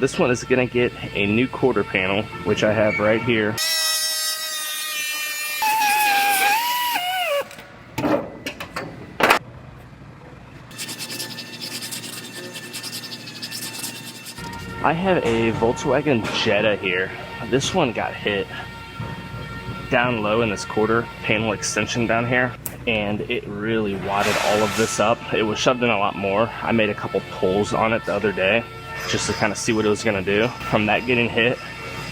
This one is going to get a new quarter panel, which I have right here. I have a Volkswagen Jetta here. This one got hit down low in this quarter panel extension down here, and it really wadded all of this up. It was shoved in a lot more. I made a couple pulls on it the other day just to kind of see what it was going to do. From that getting hit,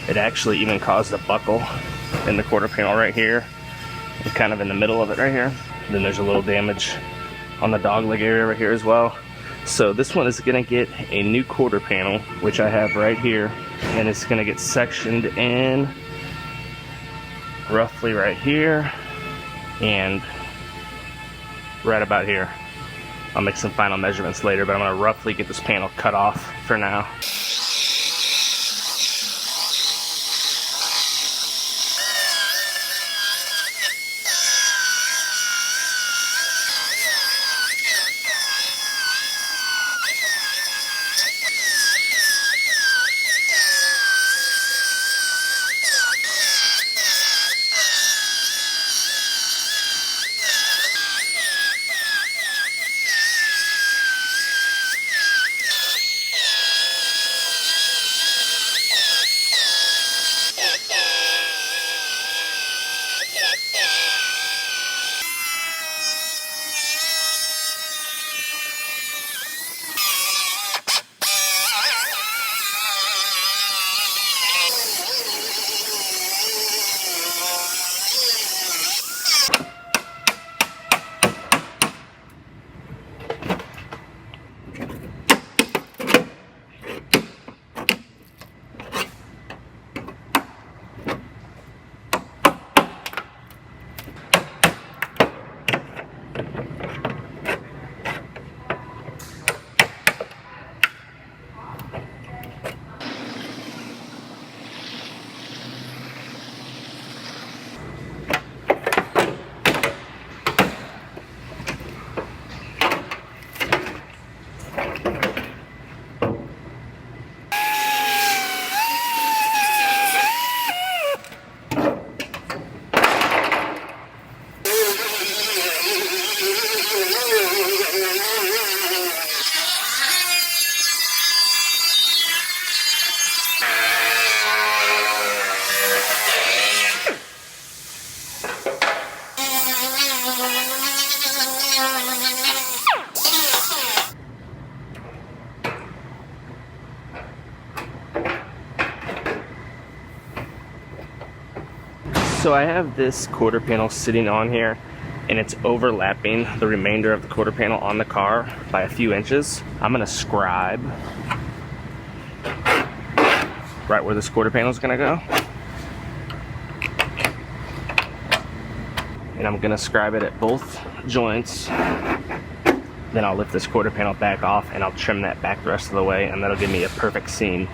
it actually even caused a buckle in the quarter panel right here and kind of in the middle of it right here. Then there's a little damage on the dog leg area right here as well. So this one is going to get a new quarter panel, which I have right here, and it's going to get sectioned in roughly right here and right about here. I'll make some final measurements later, but I'm going to roughly get this panel cut off for now. So I have this quarter panel sitting on here, and it's overlapping the remainder of the quarter panel on the car by a few inches. I'm going to scribe right where this quarter panel is going to go, and I'm going to scribe it at both joints. Then I'll lift this quarter panel back off and I'll trim that back the rest of the way, and that'll give me a perfect seam.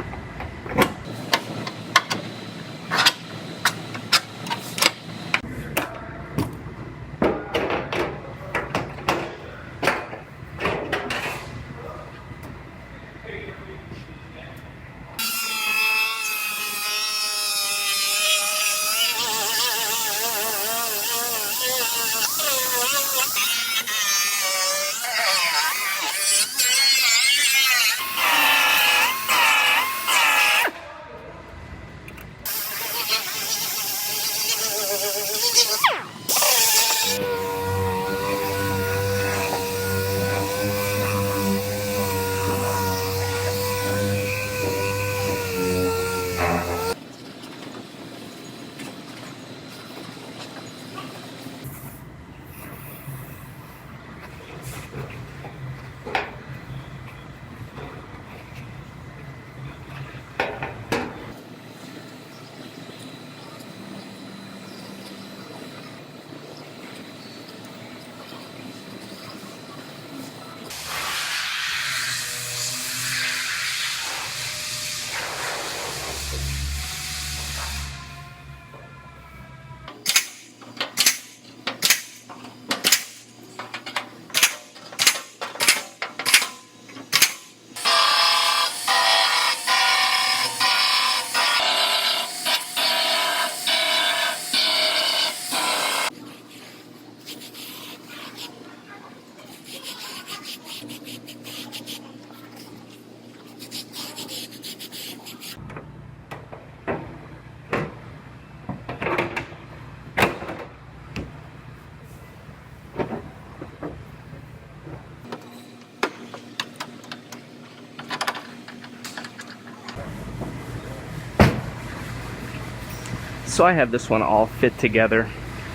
So I have this one all fit together.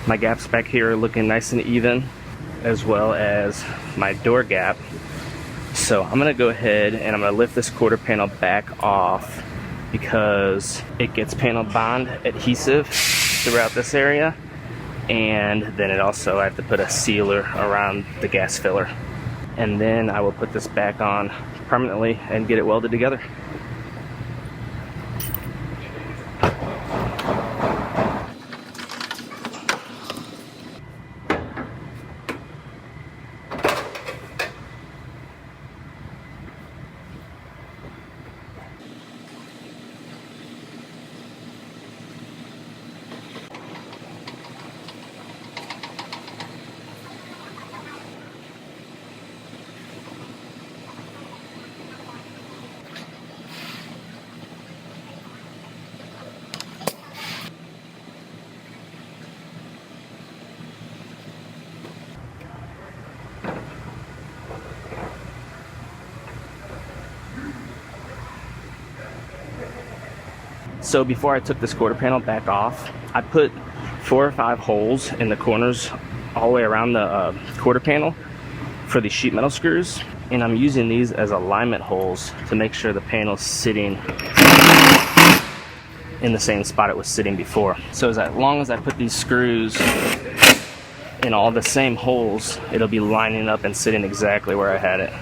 My gaps back here are looking nice and even, as well as my door gap. So I'm gonna go ahead and I'm gonna lift this quarter panel back off because it gets panel bond adhesive throughout this area, and then it also, I have to put a sealer around the gas filler, and then I will put this back on permanently and get it welded together. So before I took this quarter panel back off, I put 4 or 5 holes in the corners all the way around the quarter panel for the sheet metal screws, and I'm using these as alignment holes to make sure the panel's sitting in the same spot it was sitting before. So as long as I put these screws in all the same holes, it'll be lining up and sitting exactly where I had it.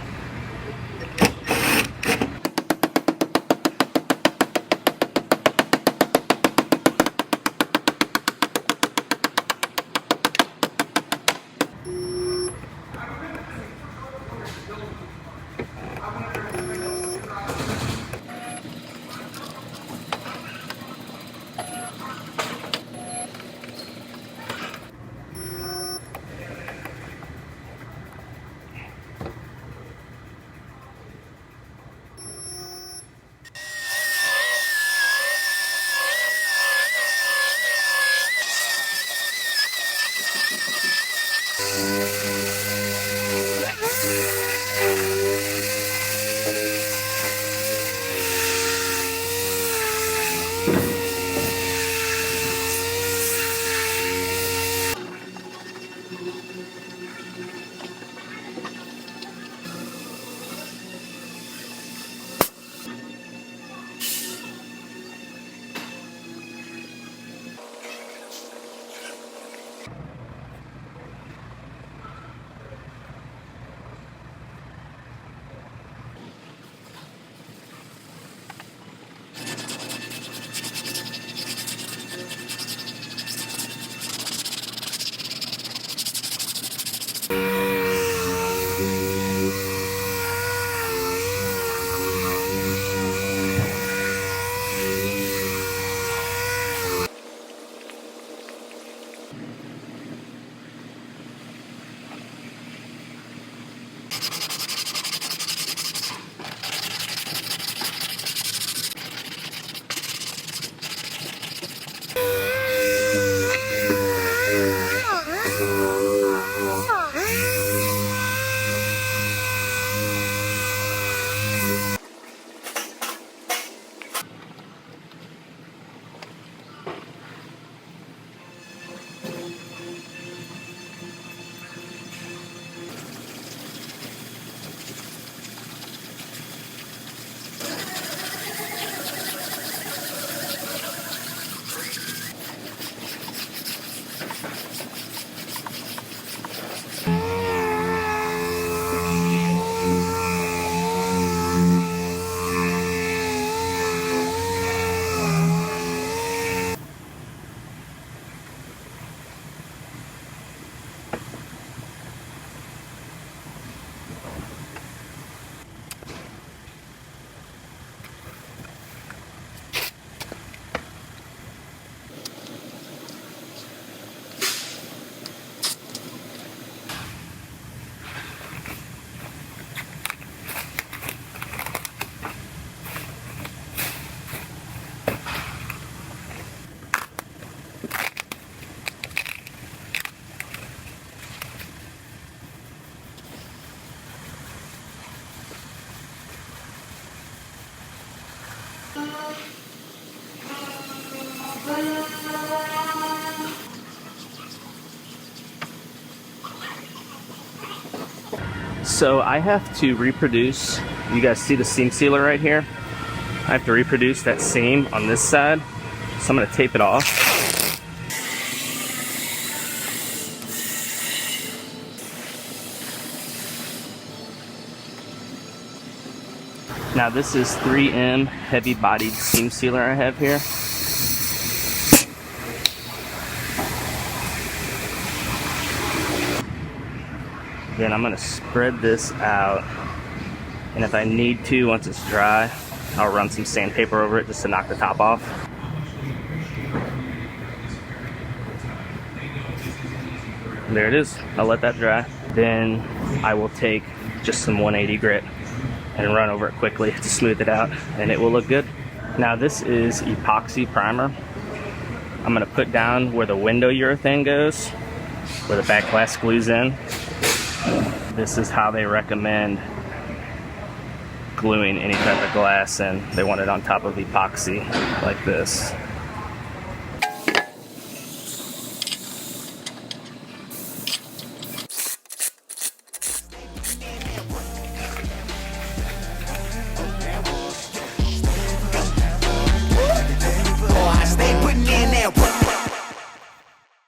So I have to reproduce, you guys see the seam sealer right here? I have to reproduce that seam on this side. So I'm gonna tape it off. Now this is 3M heavy bodied seam sealer I have here. Then I'm gonna spread this out, and if I need to, once it's dry, I'll run some sandpaper over it just to knock the top off. There it is. I'll let that dry. Then I will take just some 180 grit and run over it quickly to smooth it out, and it will look good. Now this is epoxy primer. I'm gonna put down where the window urethane goes, where the back glass glues in. This is how they recommend gluing any type of glass, and they want it on top of epoxy like this.